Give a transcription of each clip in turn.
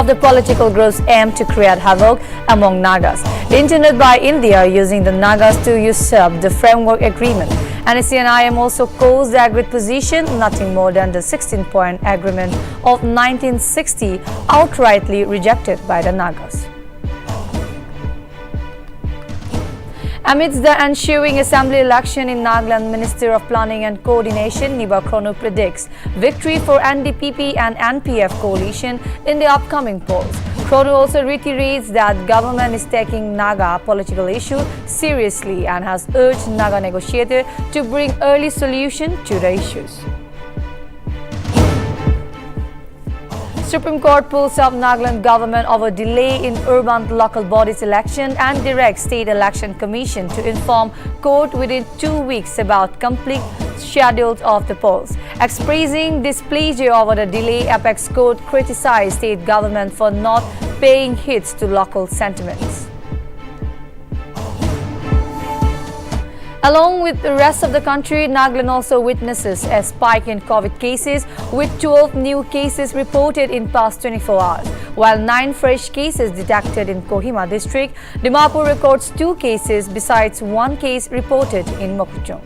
The political groups aim to create havoc among Nagas, intended by India using the Nagas to usurp the framework agreement. NSCN also calls the agreed position nothing more than the 16-point agreement of 1960 outrightly rejected by the Nagas. Amidst the ensuing assembly election in Nagaland, Minister of Planning and Coordination Niba predicts victory for NDPP and NPF coalition in the upcoming polls. Krono also reiterates that government is taking Naga political issue seriously and has urged Naga negotiator to bring early solution to the issues. Supreme Court pulls up Nagaland government over delay in urban local bodies election and directs State Election Commission to inform court within 2 weeks about complete schedule of the polls. Expressing displeasure over the delay, Apex Court criticized state government for not paying heed to local sentiments. Along with the rest of the country, Nagaland also witnesses a spike in COVID cases, with 12 new cases reported in past 24 hours, while 9 fresh cases detected in Kohima district. Dimapur records 2 cases besides 1 case reported in Mokokchung.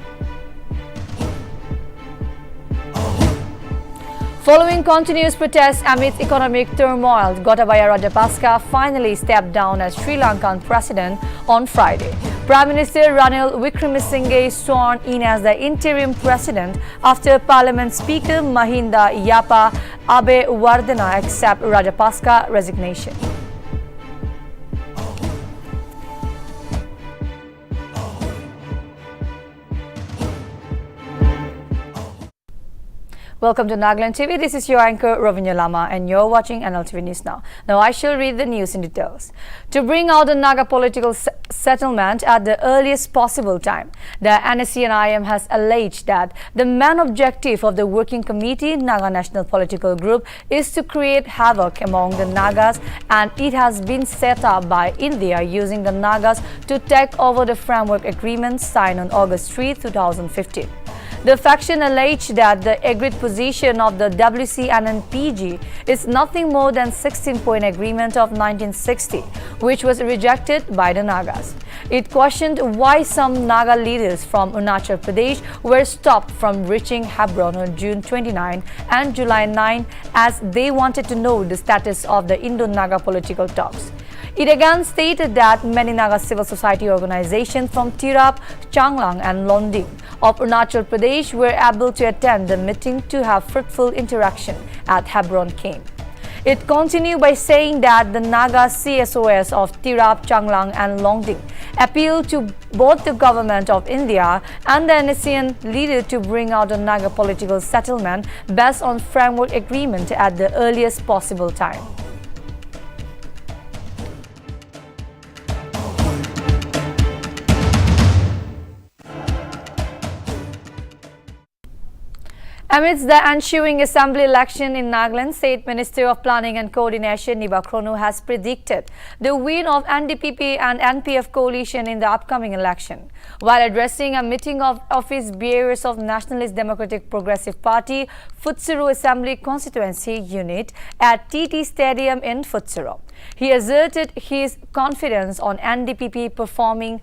Following continuous protests amidst economic turmoil, Gotabaya Rajapaksa finally stepped down as Sri Lankan President on Friday. Prime Minister Ranil Wickremesinghe sworn in as the interim president after Parliament Speaker Mahinda Yapa Abewardena accept Rajapaksa resignation. Welcome to Nagaland TV. This is your anchor Ravinya Lama and you're watching Nltv News Now. Now I shall read the news in details. To bring out the Naga political settlement at the earliest possible time, the NSCN has alleged that the main objective of the Working Committee Naga National Political Group is to create havoc among the Nagas, and it has been set up by India using the Nagas to take over the framework agreement signed on August 3, 2015. The faction alleged that the agreed position of the WCNNPG is nothing more than 16-point agreement of 1960, which was rejected by the Nagas. It questioned why some Naga leaders from Arunachal Pradesh were stopped from reaching Hebron on June 29 and July 9, as they wanted to know the status of the Indo-Naga political talks. It again stated that many Naga civil society organizations from Tirap, Changlang and Londing of Arunachal Pradesh were able to attend the meeting to have fruitful interaction at Hebron camp. It continued by saying that the Naga CSOS of Tirap, Changlang and Longding appealed to both the government of India and the NSCN leader to bring out a Naga political settlement based on framework agreement at the earliest possible time. Amidst the ensuing assembly election in Nagaland, State Minister of Planning and Coordination Niba has predicted the win of NDPP and NPF coalition in the upcoming election. While addressing a meeting of office bearers of Nationalist Democratic Progressive Party Futsiro Assembly Constituency Unit at TT Stadium in Futsiro, he asserted his confidence on NDPP forming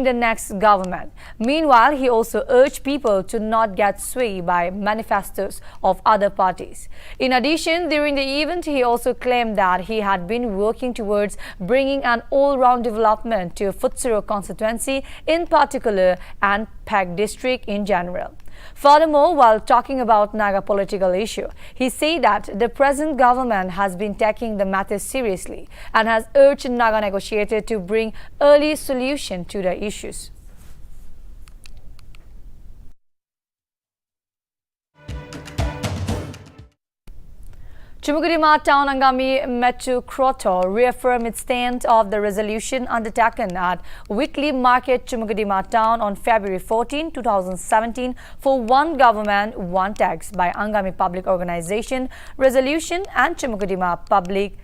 the next government. Meanwhile, he also urged people to not get swayed by manifestos of other parties. In addition, during the event, he also claimed that he had been working towards bringing an all-round development to Futsiro constituency in particular and Peg district in general. Furthermore, while talking about Naga political issue, he said that the present government has been taking the matter seriously and has urged Naga negotiator to bring early solution to the issues. Chumukudima Town Angami Metro Kroto reaffirmed its stand of the resolution undertaken at weekly market Chumukudima Town on February 14, 2017 for one government, one tax by Angami Public Organization Resolution and Chumukudima Public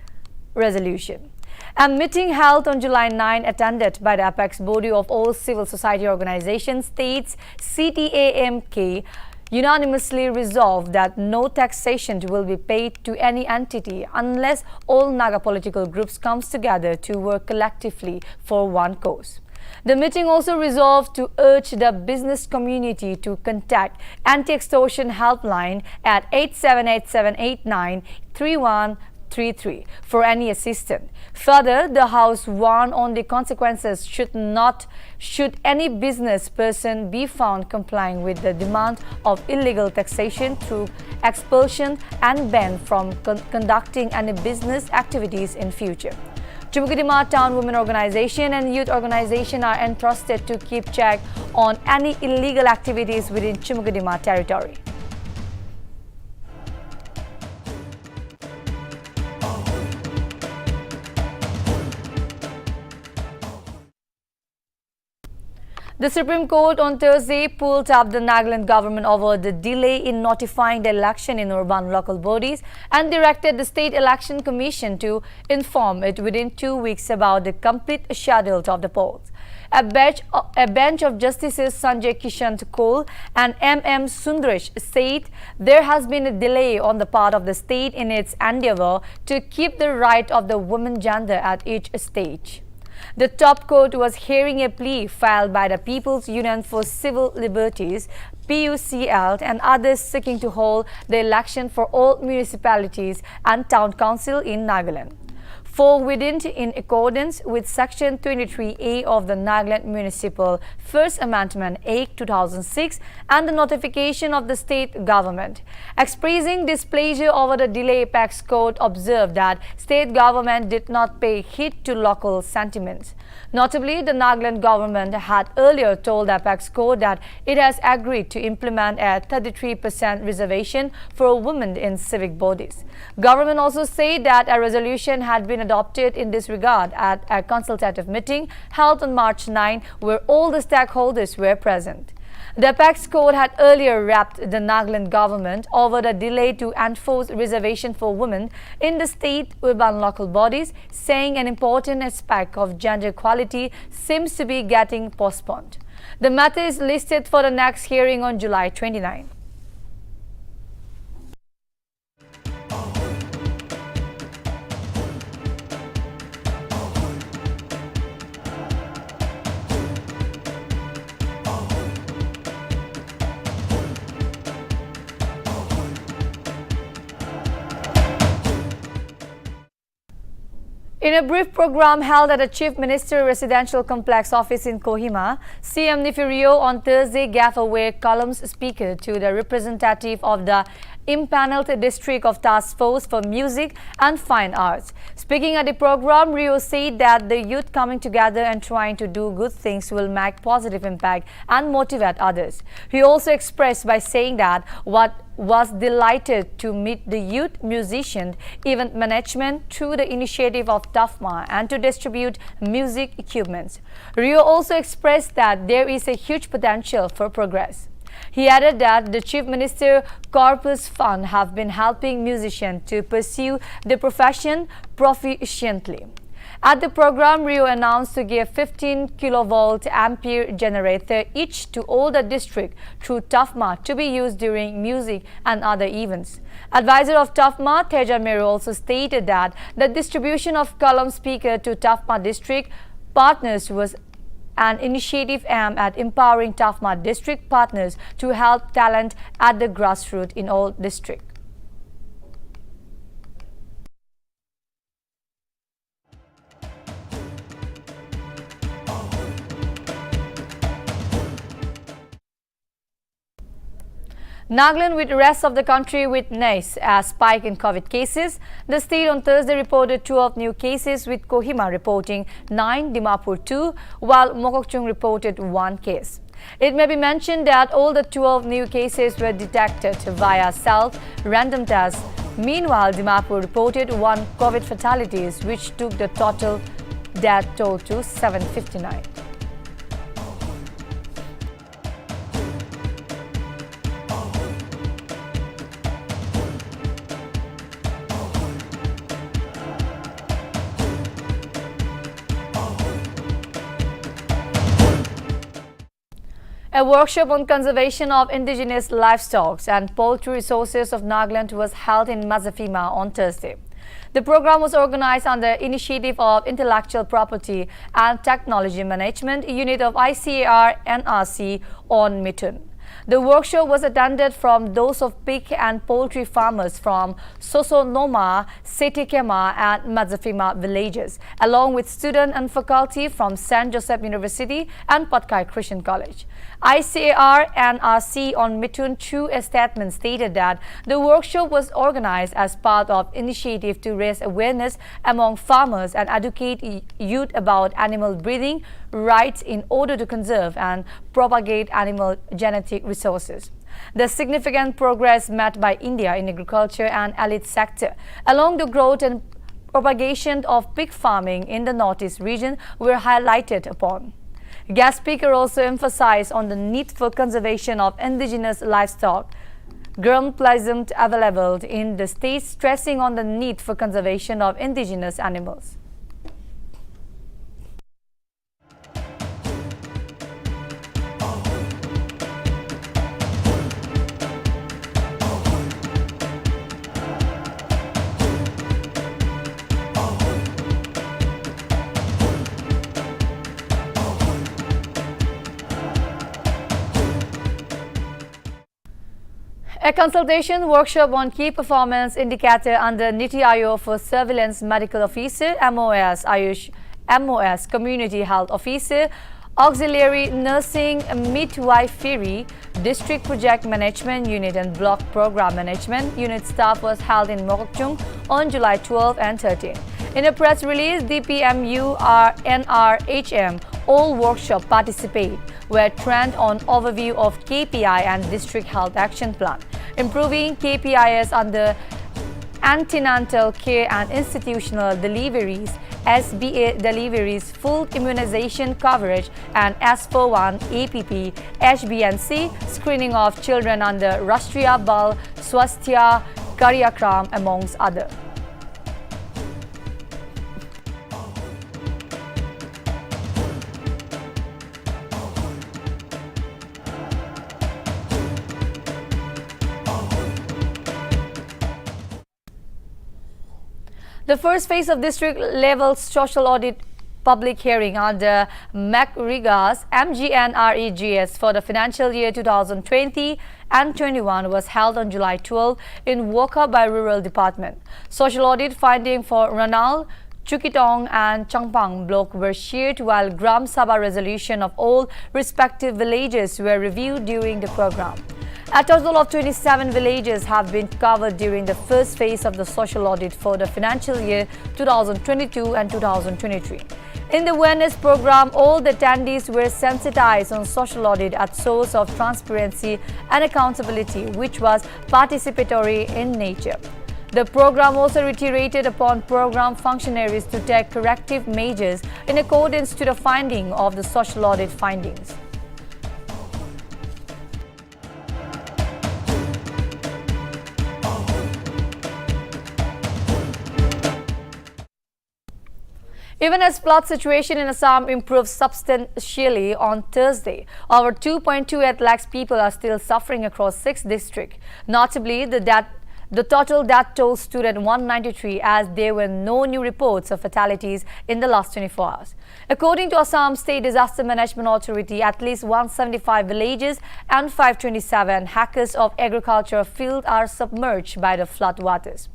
Resolution. A meeting held on July 9, attended by the apex body of all civil society organizations, states CTAMK, unanimously resolved that no taxation will be paid to any entity unless all Naga political groups comes together to work collectively for one cause. The meeting also resolved to urge the business community to contact anti-extortion helpline at 8787893133 for any assistance. Further, the House warned on the consequences should any business person be found complying with the demand of illegal taxation through expulsion and ban from conducting any business activities in future. Chumukadima Town Women Organization and Youth Organization are entrusted to keep check on any illegal activities within Chumukadima territory. The Supreme Court on Thursday pulled up the Nagaland government over the delay in notifying the election in urban local bodies and directed the State Election Commission to inform it within 2 weeks about the complete schedule of the polls. A bench of Justices Sanjay Kishan Kaul and M.M. Sundaresh said there has been a delay on the part of the state in its endeavor to keep the right of the women gender at each stage. The top court was hearing a plea filed by the People's Union for Civil Liberties, PUCL, and others seeking to hold the election for all municipalities and town council in Nagaland. For within in accordance with Section 23A of the Nagaland Municipal First Amendment Act 2006 and the notification of the state government. Expressing displeasure over the delay, Apex Court observed that state government did not pay heed to local sentiments. Notably, the Nagaland government had earlier told Apex Court that it has agreed to implement a 33% reservation for women in civic bodies. Government also said that a resolution had been adopted in this regard at a consultative meeting held on March 9, where all the stakeholders were present. The Apex Court had earlier rapped the Nagaland government over the delay to enforce reservation for women in the state urban local bodies, saying an important aspect of gender equality seems to be getting postponed. The matter is listed for the next hearing on July 29. In a brief program held at the Chief Minister Residential Complex office in Kohima, CM Nefirio on Thursday gave away columns speaker to the representative of the impaneled District of Task Force for Music and Fine Arts. Speaking at the program, Rio said that the youth coming together and trying to do good things will make positive impact and motivate others. He also expressed by saying that was delighted to meet the youth musician event management through the initiative of TAFMA and to distribute music equipments. Rio also expressed that there is a huge potential for progress. He added that the Chief Minister Corpus Fund have been helping musicians to pursue the profession proficiently. At the program, Rio announced to give 15 kilovolt ampere generator each to all the district through TAFMA to be used during music and other events. Advisor of TAFMA, Teja Meru, also stated that the distribution of column speaker to TAFMA district partners was an initiative aimed at empowering TAFMA district partners to help talent at the grassroots in all districts. Nagaland with the rest of the country witnessed a spike in COVID cases. The state on Thursday reported 12 new cases, with Kohima reporting 9, Dimapur 2, while Mokokchung reported 1 case. It may be mentioned that all the 12 new cases were detected via self-random tests. Meanwhile, Dimapur reported 1 COVID fatalities, which took the total death toll to 759. A workshop on conservation of indigenous livestocks and poultry resources of Nagaland was held in Mazafima on Thursday. The program was organized under initiative of Intellectual Property and Technology Management Unit of ICAR NRC on Mithun. The workshop was attended from those of pig and poultry farmers from Sosonoma, Setikema and Mazafima villages, along with students and faculty from St. Joseph University and Patkai Christian College. ICAR NRC on Mithun through a statement stated that the workshop was organized as part of initiative to raise awareness among farmers and educate youth about animal breeding rights in order to conserve and propagate animal genetic resources. The significant progress made by India in agriculture and elite sector, along the growth and propagation of pig farming in the northeast region, were highlighted upon. Guest speaker also emphasized on the need for conservation of indigenous livestock, germplasm available in the state, stressing on the need for conservation of indigenous animals. A consultation workshop on key performance indicator under Niti Aayog for Surveillance Medical Officer, MOS Community Health Officer, Auxiliary Nursing Midwifery, District Project Management Unit and Block Program Management Unit staff was held in Mokokchung on July 12 and 13. In a press release, DPMU NRHM all workshop participate were trained on overview of KPI and District Health Action Plan, improving KPIs under antenatal care and institutional deliveries, SBA deliveries, full immunization coverage, and S41 APP, HBNC, screening of children under Rashtriya Bal Swasthya Karyakram, amongst others. The first phase of district-level social audit public hearing under MacRega's MGNREGS for the financial year 2020 and 21 was held on July 12 in Woka by Rural Department. Social audit finding for Ranal, Chukitong and Changpang block were shared, while Gram Sabha resolution of all respective villages were reviewed during the program. A total of 27 villages have been covered during the first phase of the social audit for the financial year 2022 and 2023. In the awareness program, all the attendees were sensitized on social audit as source of transparency and accountability, which was participatory in nature. The program also reiterated upon program functionaries to take corrective measures in accordance to the finding of the social audit findings. Even as flood situation in Assam improves substantially on Thursday, over 2.28 lakhs people are still suffering across 6 districts. Notably, the total death toll stood at 193 as there were no new reports of fatalities in the last 24 hours. According to Assam State Disaster Management Authority, at least 175 villages and 527 hectares of agricultural field are submerged by the flood waters.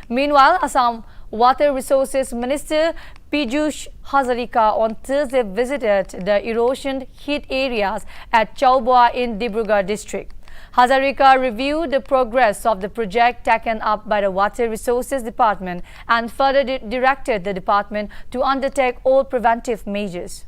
Meanwhile, Assam Water Resources Minister Piyush Hazarika on Thursday visited the erosion-hit areas at Chaubua in Dibrugarh district. Hazarika reviewed the progress of the project taken up by the Water Resources Department and further directed the department to undertake all preventive measures.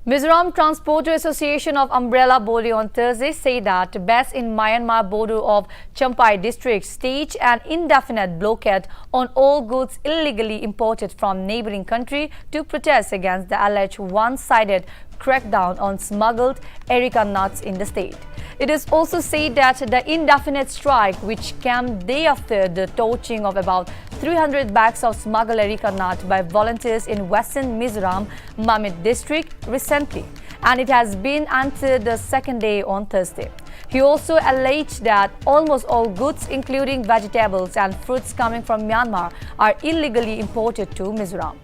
Mizoram Transporter Association of Umbrella Body on Thursday said that base in Myanmar border of Champhai district staged an indefinite blockade on all goods illegally imported from neighboring country to protest against the alleged one-sided crackdown on smuggled areca nuts in the state. It is also said that the indefinite strike, which came day after the torching of about 300 bags of smuggled areca nut by volunteers in western Mizoram, Mamit district recently, and it has been entered the second day on Thursday. He also alleged that almost all goods, including vegetables and fruits coming from Myanmar, are illegally imported to Mizoram.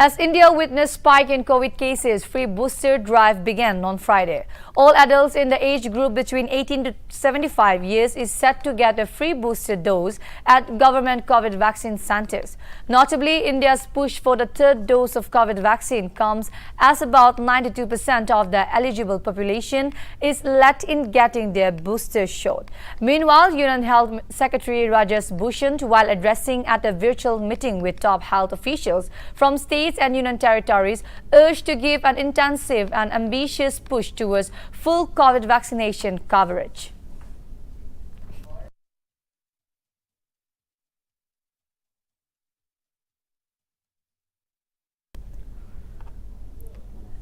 As India witnessed spike in COVID cases, free booster drive began on Friday. All adults in the age group between 18 to 75 years is set to get a free booster dose at government COVID vaccine centers. Notably, India's push for the third dose of COVID vaccine comes as about 92% of the eligible population is let in getting their booster shot. Meanwhile, Union Health Secretary Rajesh Bhushan, while addressing at a virtual meeting with top health officials from states and union territories, urged to give an intensive and ambitious push towards full COVID vaccination coverage.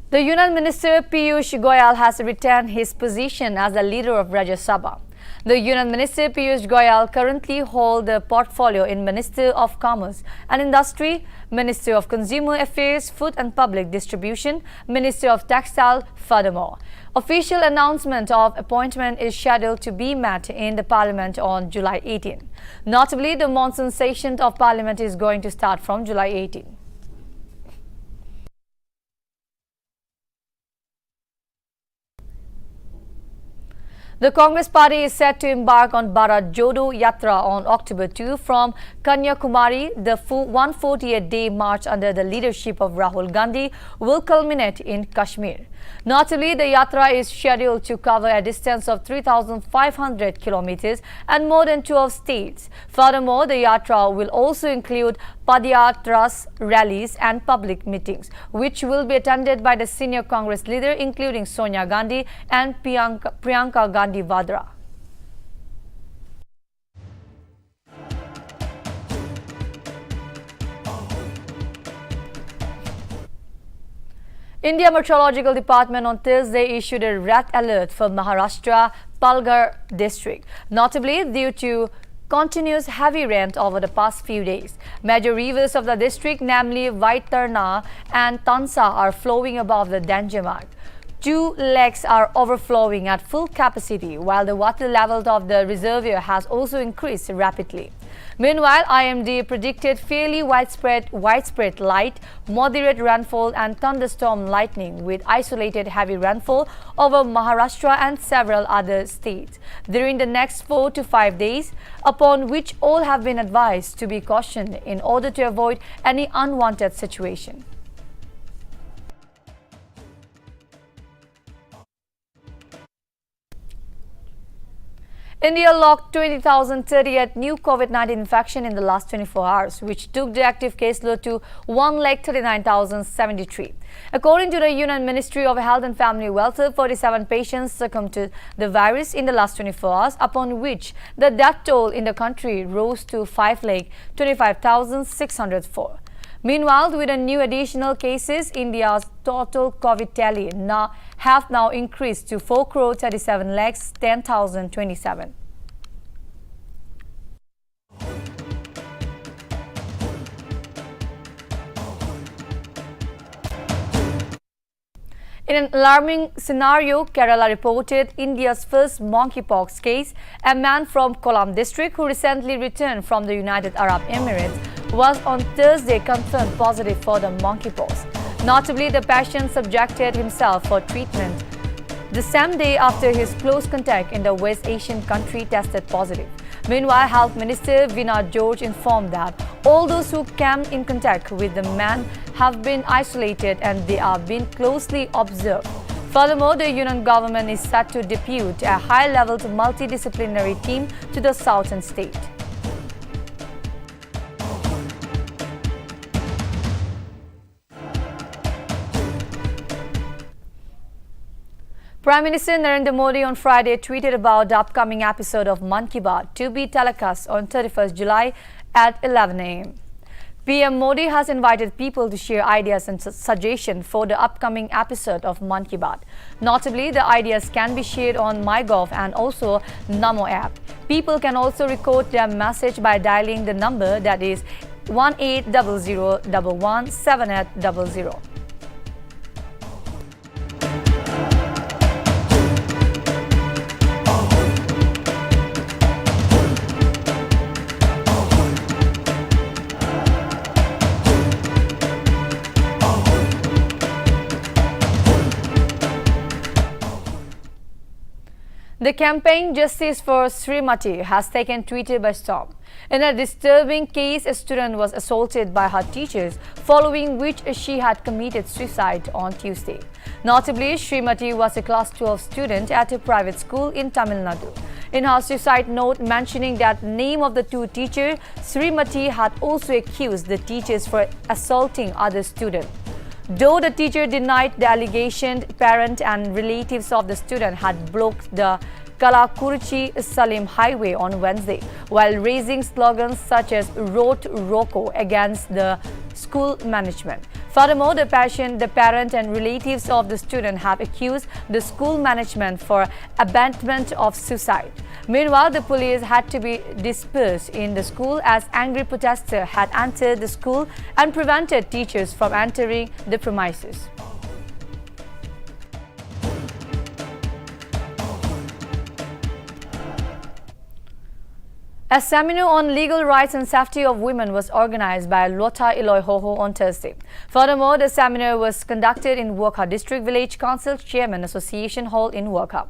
The Union Minister Piyush Goyal has retained his position as the leader of Rajya Sabha. The Union Minister Piyush Goyal currently holds the portfolio in Minister of Commerce and Industry, Minister of Consumer Affairs, Food and Public Distribution, Minister of Textile. Furthermore, official announcement of appointment is scheduled to be met in the Parliament on July 18. Notably, the monsoon session of Parliament is going to start from July 18. The Congress party is set to embark on Bharat Jodo Yatra on October 2 from Kanyakumari. The 148-day march under the leadership of Rahul Gandhi will culminate in Kashmir. Notably, the Yatra is scheduled to cover a distance of 3,500 kilometers and more than 12 states. Furthermore, the Yatra will also include Padyatras, rallies and public meetings, which will be attended by the senior Congress leader including Sonia Gandhi and Priyanka Gandhi Vadra. India Meteorological Department on Thursday issued a red alert for Maharashtra Palghar district, notably due to continuous heavy rain over the past few days. Major rivers of the district, namely Vaitarna and Tansa, are flowing above the danger mark. Two lakes are overflowing at full capacity, while the water level of the reservoir has also increased rapidly. Meanwhile, IMD predicted fairly widespread light, moderate rainfall and thunderstorm lightning with isolated heavy rainfall over Maharashtra and several other states during the next 4 to 5 days, upon which all have been advised to be cautioned in order to avoid any unwanted situation. India logged 20,038 new COVID-19 infection in the last 24 hours, which took the active caseload to 1,39,073. According to the Union Ministry of Health and Family Welfare, 47 patients succumbed to the virus in the last 24 hours, upon which the death toll in the country rose to 5,25,604. Meanwhile, with the new additional cases, India's total COVID tally have now increased to 4,37,10,027. In an alarming scenario, Kerala reported India's first monkeypox case. A man from Kollam district who recently returned from the United Arab Emirates was on Thursday confirmed positive for the monkeypox. Notably, the patient subjected himself for treatment the same day after his close contact in the West Asian country tested positive. Meanwhile, Health Minister Veena George informed that all those who came in contact with the man have been isolated and they are being closely observed. Furthermore, the union government is set to depute a high-level multidisciplinary team to the southern state. Prime Minister Narendra Modi on Friday tweeted about the upcoming episode of Monkeypox to be telecast on 31st July at 11 a.m. PM Modi has invited people to share ideas and suggestions for the upcoming episode of Monkeypox. Notably, the ideas can be shared on MyGov and also Namo app. People can also record their message by dialing the number that is 1800117800. The campaign Justice for Srimati has taken Twitter by storm. In a disturbing case, a student was assaulted by her teachers, following which she had committed suicide on Tuesday. Notably, Srimati was a class 12 student at a private school in Tamil Nadu. In her suicide note mentioning that name of the two teachers, Srimati had also accused the teachers for assaulting other students. Though the teacher denied the allegation, parents and relatives of the student had blocked the Kalakurchi-Salim highway on Wednesday, while raising slogans such as Road Roko against the school management. Furthermore, the parent and relatives of the student have accused the school management for abandonment of suicide. Meanwhile, the police had to be dispersed in the school as angry protesters had entered the school and prevented teachers from entering the premises. A seminar on legal rights and safety of women was organized by Lota Iloihoho on Thursday. Furthermore, the seminar was conducted in Wokha District Village Council Chairman Association Hall in Wokha.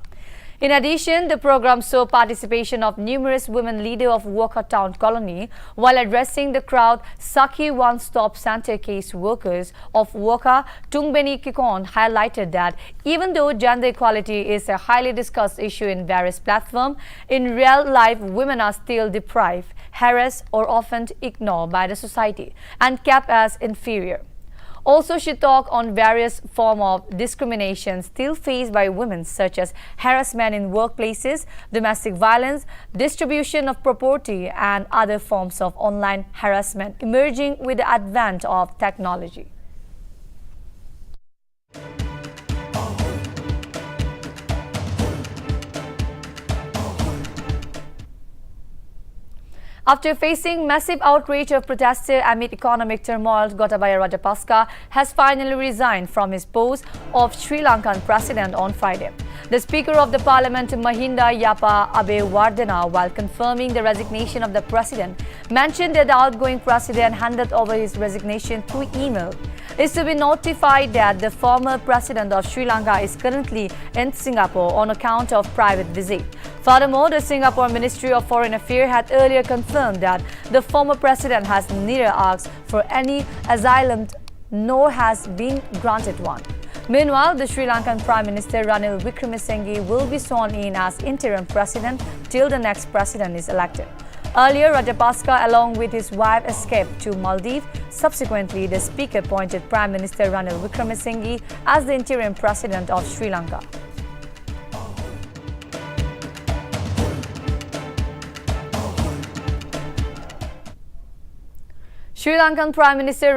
In addition, the program saw participation of numerous women leaders of Wokha Town Colony. While addressing the crowd, Sakhi One Stop Center case workers of Wokha, Tungbeni Kikon, highlighted that even though gender equality is a highly discussed issue in various platforms, in real life women are still deprived, harassed or often ignored by the society and kept as inferior. Also, she talked on various forms of discrimination still faced by women, such as harassment in workplaces, domestic violence, distribution of property, and other forms of online harassment emerging with the advent of technology. After facing massive outrage of protesters amid economic turmoil, Gotabaya Rajapaksa has finally resigned from his post of Sri Lankan President on Friday. The Speaker of the Parliament, Mahinda Yapa Abewardena, while confirming the resignation of the President, mentioned that the outgoing President handed over his resignation through email. It is to be notified that the former President of Sri Lanka is currently in Singapore on account of private visit. Furthermore, the Singapore Ministry of Foreign Affairs had earlier confirmed that the former President has neither asked for any asylum nor has been granted one. Meanwhile, the Sri Lankan Prime Minister Ranil Wickremesinghe will be sworn in as interim president till the next president is elected. Earlier, Rajapaksa, along with his wife, escaped to Maldives. Subsequently, the Speaker appointed Prime Minister Ranil Wickremesinghe as the interim president of Sri Lanka. Sri Lankan Prime Minister